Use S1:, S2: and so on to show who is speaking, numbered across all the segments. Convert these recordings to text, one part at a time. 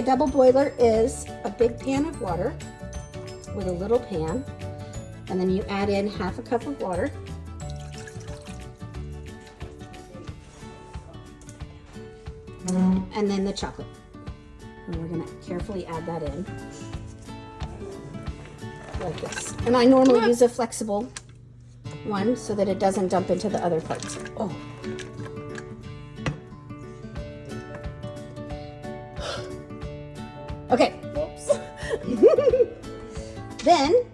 S1: double boiler is a big pan of water with a little pan, and then you add in half a cup of water. And then the chocolate. And we're gonna carefully add that in like this. And I normally use a flexible one so that it doesn't dump into the other parts. Oh. Okay. Whoops. Then,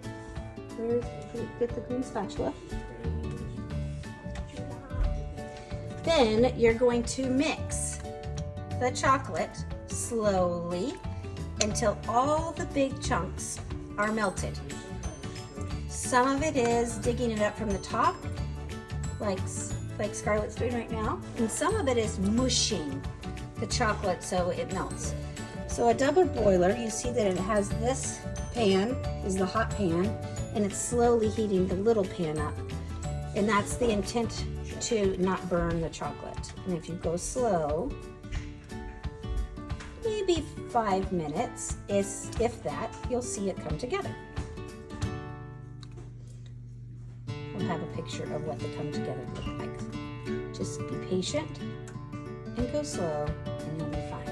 S1: get the green spatula. Then you're going to mix the chocolate slowly until all the big chunks are melted. Some of it is digging it up from the top, like Scarlett's doing right now, and some of it is mushing the chocolate so it melts. So a double boiler, you see that it has this pan is the hot pan, and it's slowly heating the little pan up, and that's the intent to not burn the chocolate. And if you go slow, maybe 5 minutes, if that, you'll see it come together. We'll have a picture of what the come together look like. Just be patient and go slow, and you'll be fine.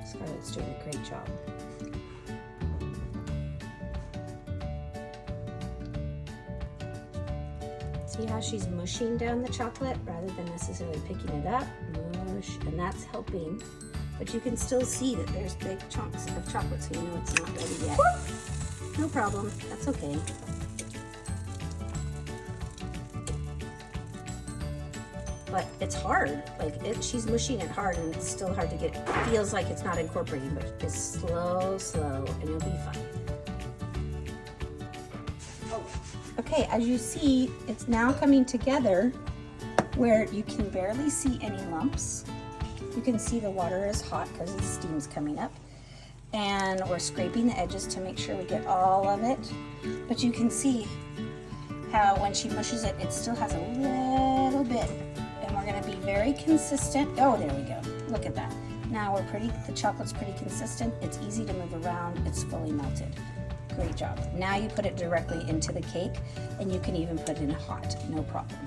S1: Scarlett's doing a great job. See how she's mushing down the chocolate rather than necessarily picking it up? Mush, and that's helping. But you can still see that there's big chunks of chocolate, so you know it's not ready yet. No problem, that's okay. But it's hard, she's mushing it hard and it's still hard to get. It feels like it's not incorporating, but just slow, and you'll be fine. Okay, as you see, it's now coming together where you can barely see any lumps. You can see the water is hot because the steam's coming up. And we're scraping the edges to make sure we get all of it. But you can see how when she mushes it, it still has a little bit. And we're gonna be very consistent. Oh, there we go. Look at that. Now the chocolate's pretty consistent. It's easy to move around. It's fully melted. Great job. Now you put it directly into the cake, and you can even put it in hot, no problem.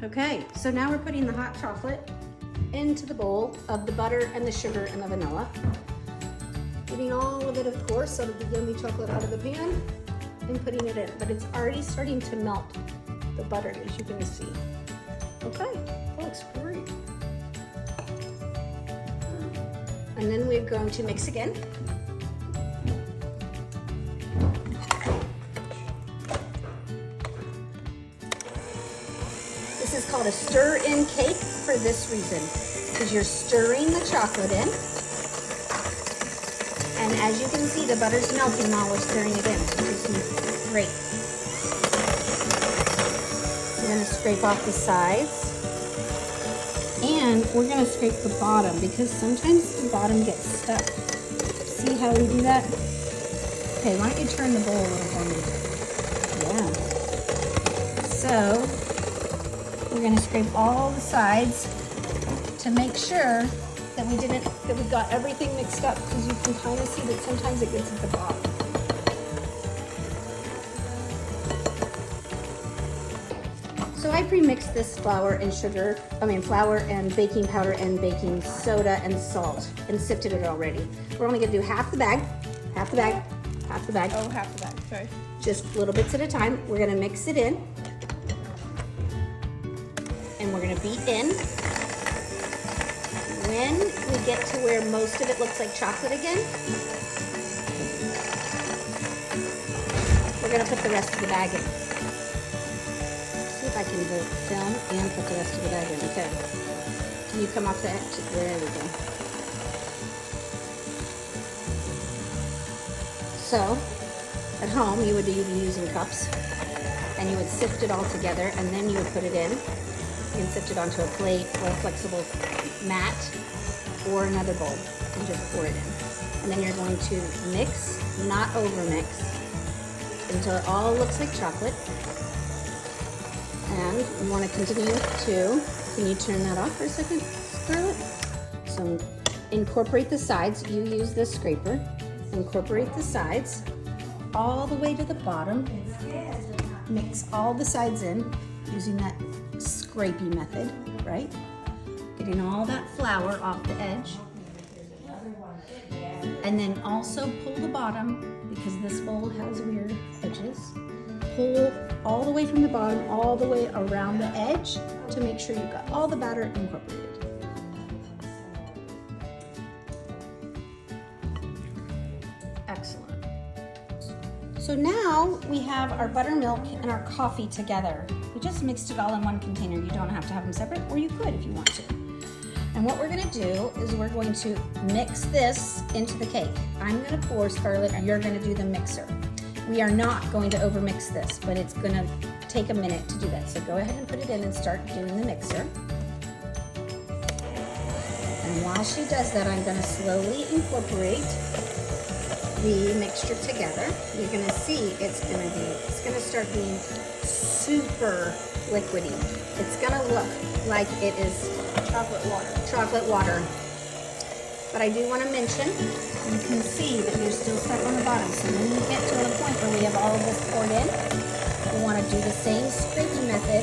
S1: Okay, so now we're putting the hot chocolate into the bowl of the butter and the sugar and the vanilla. Getting all of it, of course, out of the yummy chocolate out of the pan, and putting it in. But it's already starting to melt the butter, as you can see. Okay, looks great. And then we're going to mix again. This is called a stir-in cake for this reason, because you're stirring the chocolate in, and as you can see, the butter's melting while we're stirring it in, which is great. We're going to scrape off the sides, and we're going to scrape the bottom, because sometimes the bottom gets stuck. See how we do that? Okay, why don't you turn the bowl a little for me? Yeah. So, we're going to scrape all the sides to make sure that we got everything mixed up, because you can kind of see that sometimes it gets at the bottom. So I pre-mixed this flour and baking powder and baking soda and salt, and sifted it already. We're only going to do half the bag.
S2: Oh, half the bag, sorry.
S1: Just little bits at a time. We're going to mix it in. And we're going to beat in. When we get to where most of it looks like chocolate again, we're going to put the rest of the bag in. See if I can both film and put the rest of the bag in. Okay. Can you come off the edge? There we go. So, at home, you would be using cups, and you would sift it all together, and then you would put it in. You can sift it onto a plate or a flexible mat or another bowl and just pour it in. And then you're going to mix, not over mix, until it all looks like chocolate. And you want to continue to Can you turn that off for a second, Scarlett? So incorporate the sides. You use this scraper. Incorporate the sides all the way to the bottom. Mix all the sides in using that scrapey method, right? Getting all that flour off the edge. And then also pull the bottom, because this bowl has weird edges. Pull all the way from the bottom, all the way around the edge to make sure you've got all the batter incorporated. Excellent. So now we have our buttermilk and our coffee together. We just mixed it all in one container. You don't have to have them separate, or you could if you want to. And what we're gonna do is we're going to mix this into the cake. I'm gonna pour, Scarlett, and you're gonna do the mixer. We are not going to overmix this, but it's gonna take a minute to do that. So go ahead and put it in and start doing the mixer. And while she does that, I'm gonna slowly incorporate the mixture together. You're gonna see it's gonna start being super liquidy. It's gonna look like it is chocolate water. But I do want to mention, you can see that you're still stuck on the bottom. So when you get to the point where we have all of this poured in, we want to do the same scraping method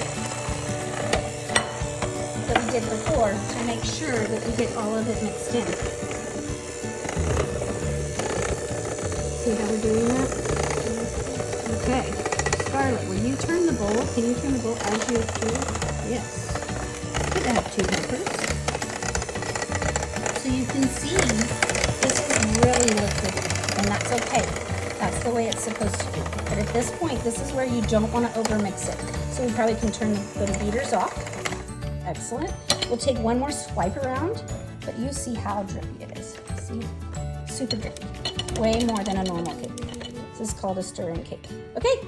S1: that we did before to make sure that we get all of it mixed in. See how we're doing that? Okay. Scarlett, when you turn the bowl, can you turn the bowl as you do? Yes. Good to have two helpers. So you can see this is really liquid, and that's okay. That's the way it's supposed to be. But at this point, this is where you don't want to overmix it. So we probably can turn the beaters off. Excellent. We'll take one more swipe around, but you see how drippy it is. See? Super drippy. Way more than a normal cake. This is called a stir-in cake. Okay?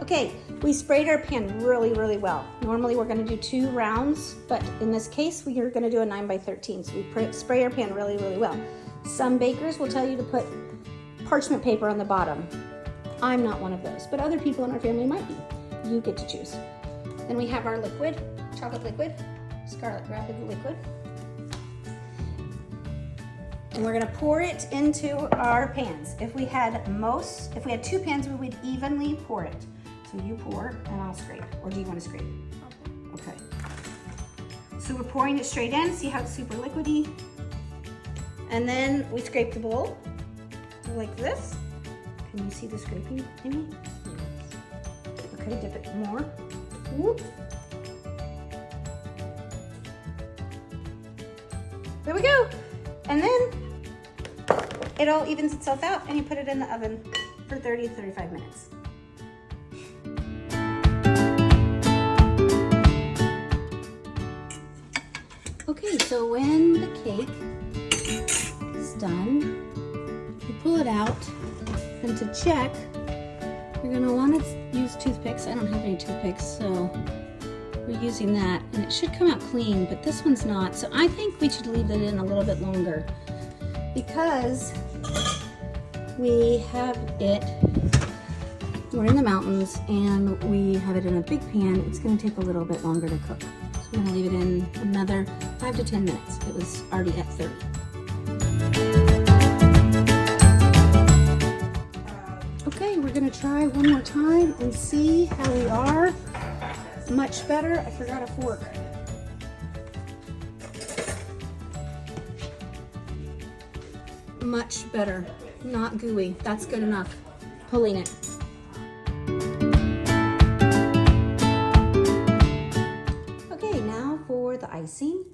S1: Okay, we sprayed our pan really, really well. Normally we're gonna do 2 rounds, but in this case, we are gonna do a 9x13. So we spray our pan really, really well. Some bakers will tell you to put parchment paper on the bottom. I'm not one of those, but other people in our family might be. You get to choose. Then we have our liquid, chocolate liquid. Scarlett, grab the liquid. And we're gonna pour it into our pans. If we had 2 pans, we would evenly pour it. So you pour and I'll scrape. Or do you want to scrape? Okay. So we're pouring it straight in. See how it's super liquidy? And then we scrape the bowl like this. Can you see the scraping, Amy? Yes. Okay, dip it more. Whoop. There we go. And then it all evens itself out and you put it in the oven for 30 to 35 minutes. Okay, so when the cake is done, you pull it out, and to check, you're gonna want to use toothpicks. I don't have any toothpicks, so we're using that, and it should come out clean, but this one's not. So I think we should leave it in a little bit longer because we have it, we're in the mountains, and we have it in a big pan. It's gonna take a little bit longer to cook. So we're gonna leave it in another 5 to 10 minutes. It was already at 30. Okay, we're gonna try one more time and see how we are. Much better. I forgot a fork. Much better. Not gooey. That's good enough. Pulling it. The icing.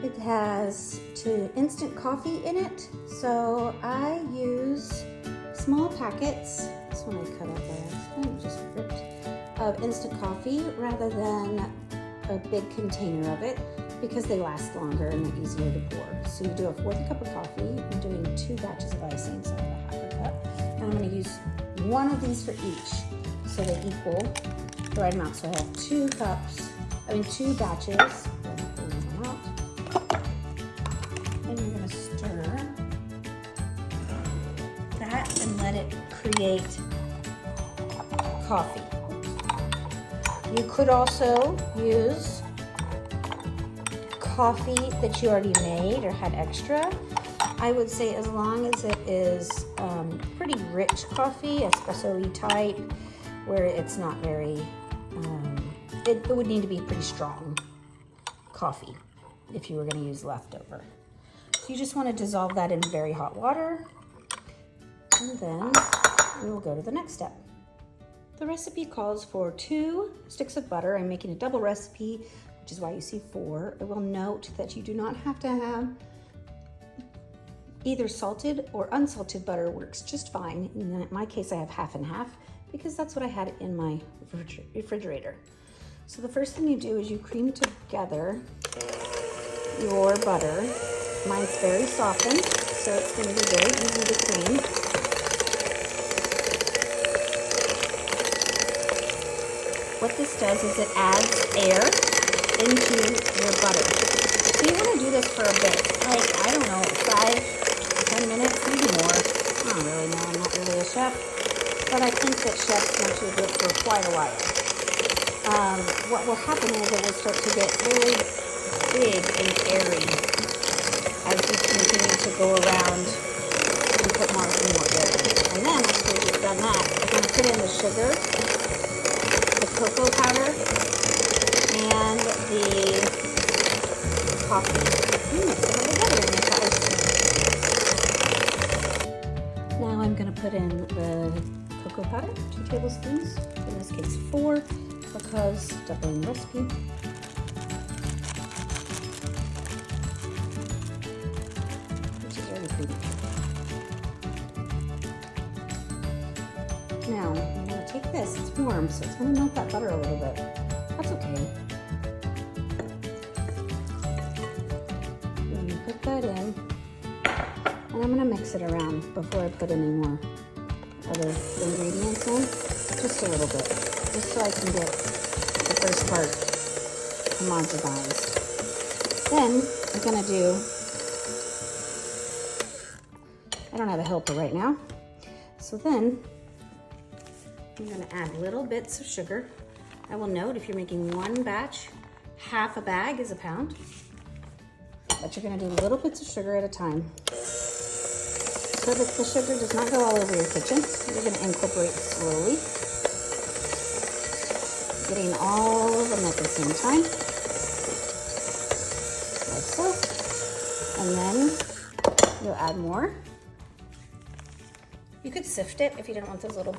S1: It has instant coffee in it, so I use small packets. This one I cut up by accident, just ripped, of instant coffee rather than a big container of it because they last longer and they're easier to pour. So you do a 1/4 cup of coffee. I'm doing 2 batches of icing, so I have a 1/2 cup. And I'm going to use 1 of these for each so they equal the right amount. So I have 2 batches. And you're gonna stir that and let it create coffee. You could also use coffee that you already made or had extra. I would say as long as it is pretty rich coffee, espresso-y type, where it's not very, it would need to be pretty strong coffee if you were going to use leftover. So you just want to dissolve that in very hot water, and then we will go to the next step. The recipe calls for 2 sticks of butter. I'm making a double recipe, which is why you see 4. I will note that you do not have to have either salted or unsalted butter, works just fine. In my case, I have half and half because that's what I had in my refrigerator. So the first thing you do is you cream together your butter. Mine's very softened, so it's going to be very easy to cream. What this does is it adds air into your butter. So you want to do this for a bit, like, I don't know, 5-10 minutes, maybe more. I don't really know, I'm not really a chef, but I think that chefs want you to do it for quite a while. What will happen is it will start to get very big and airy as you continue to go around and put more and more air in. And then after you've done that, you're going to put in the sugar, the cocoa powder, and the coffee. Mix them together and make that. Now I'm going to put in the cocoa powder, 2 tablespoons. In this case 4, because doubling the recipe. Which is already pretty. Now I'm going to take this. It's warm, so it's going to melt that butter a little bit. That's okay. Put that in, and I'm going to mix it around before I put any more other ingredients in, just a little bit, just so I can get the first part homogenized. Then I'm going to do, I don't have a helper right now, so then I'm going to add little bits of sugar. I will note if you're making 1 batch, half a bag is a pound. But you're going to do little bits of sugar at a time so that the sugar does not go all over your kitchen. You're going to incorporate slowly, getting all of them at the same time, like so. And then you'll add more. You could sift it if you didn't want those little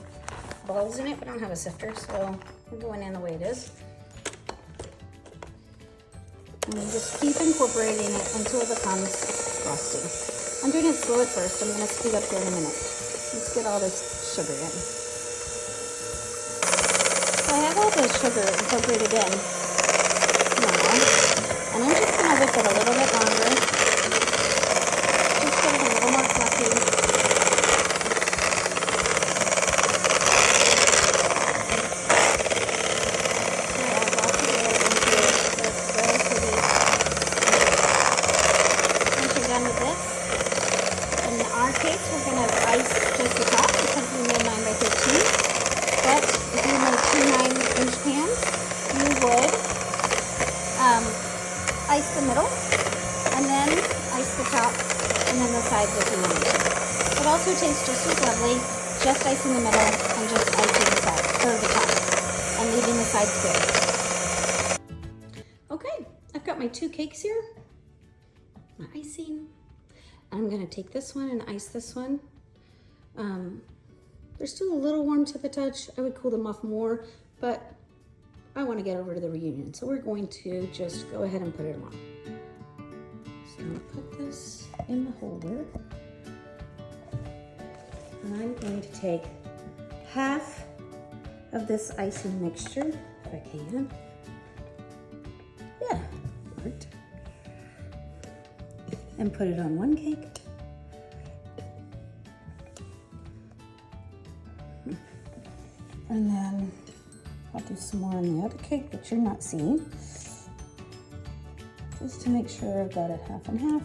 S1: balls in it, but I don't have a sifter, so we're going in the way it is. And you just keep incorporating it until it becomes frosty. I'm doing it slow at first. I'm going to speed up here in a minute. Let's get all this sugar in. So I have all the sugar incorporated in now, and I'm just going to whip it a little bit longer. Just get it a little more fluffy. We're going to ice just the top because we made 9x13. But if you made 2 9-inch pans, you would ice the middle, and then ice the top, and then the sides if you wanted to. It also tastes just as lovely, just icing the middle and just icing the sides, or the top, and leaving the sides good. Okay, I've got my 2 cakes here. My icing. I'm going to take this one and ice this one. They're still a little warm to the touch. I would cool them off more, but I want to get over to the reunion. So we're going to just go ahead and put it on. So I'm going to put this in the holder. And I'm going to take half of this icing mixture, if I can. Yeah, worked. And put it on one cake. And then I'll do some more on the other cake that you're not seeing. Just to make sure I've got it half and half.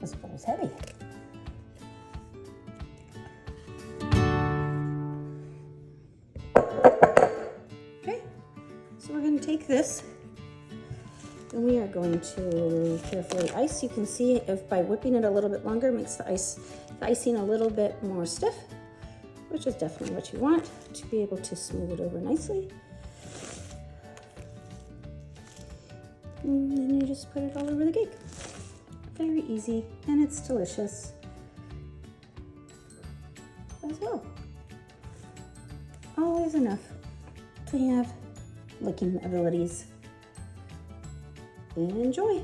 S1: This bowl is heavy. Okay, so we're going to take this and we are going to carefully ice. You can see if by whipping it a little bit longer makes the icing a little bit more stiff, which is definitely what you want to be able to smooth it over nicely. And then you just put it all over the cake. Very easy, and it's delicious as well. Always enough to have licking abilities. Enjoy.